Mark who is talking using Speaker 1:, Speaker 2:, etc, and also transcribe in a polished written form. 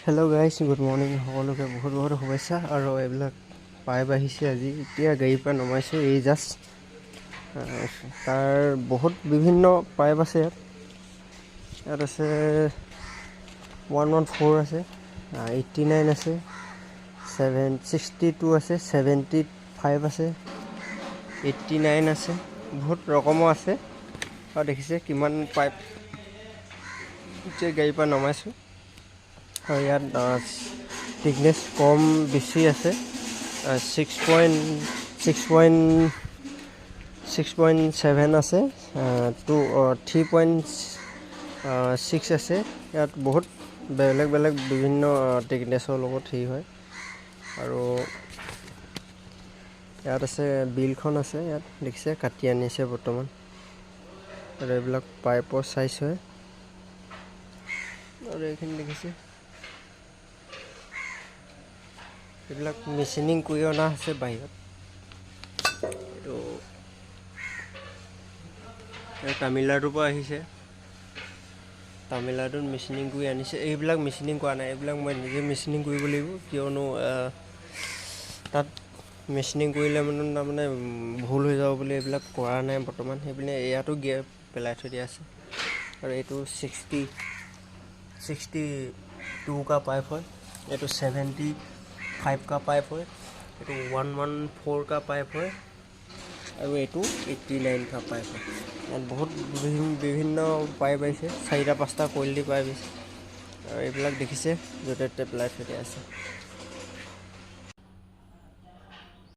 Speaker 1: Hello' guys, good morning. সকলোকে বহুত বহুত শুভেচ্ছা। আৰু এইবিলাক পাইপ আহিছে আজি, এতিয়া গাড়ীৰ পৰা নমাইছোঁ এই জাষ্ট। তাৰ বহুত বিভিন্ন পাইপ আছে ইয়াত আছে 114 আছে, 89 আছে, 762 আছে, 75 আছে, 89 আছে, বহুত ৰকমৰ আছে। আৰু দেখিছে কিমান পাইপ এতিয়া গাড়ীৰ পৰা নমাইছোঁ। আৰু ইয়াত থিকনেছ কম বেছি আছে, 6.7 আছে, 3.6 আছে। ইয়াত বহুত বেলেগ বেলেগ বিভিন্ন থিকনেছৰ লগত হেৰি হয়। আৰু ইয়াত আছে বিলখন আছে, ইয়াত দেখিছে কাটি আনিছে বৰ্তমান। আৰু এইবিলাক পাইপৰ চাইজ হয়। আৰু এইখিনি দেখিছে এইবিলাক মেচিনিং কৰি অনা হৈছে বাহিৰত। এইটো তামিলনাডুৰ পৰা আহিছে, তামিলনাডুত মেচিনিং কৰি আনিছে। এইবিলাক মেচিনিং কৰা নাই, এইবিলাক মই নিজে মেচিনিং কৰিব লাগিব, কিয়নো তাত মেচিনিং কৰিলে তাৰমানে ভুল হৈ যাব বুলি এইবিলাক কৰা নাই বৰ্তমান। সেইপিনে ইয়াতো গিয়াৰ পেলাই থৈ দিয়া আছে। আৰু এইটো 62 का পাইপ হয়, এইটো 75 का পাইপ হয়, এইটো 114 का পাইপ হয়, আৰু এইটো 89 का পাইপ হয়। ইয়াত বহুত বিভিন্ন পাইপ আহিছে, 4-5টা কোৱালিটি পাইপ আহিছে। আৰু এইবিলাক দেখিছে য'তে ত'তে পেলাই থৈ দিয়া আছে।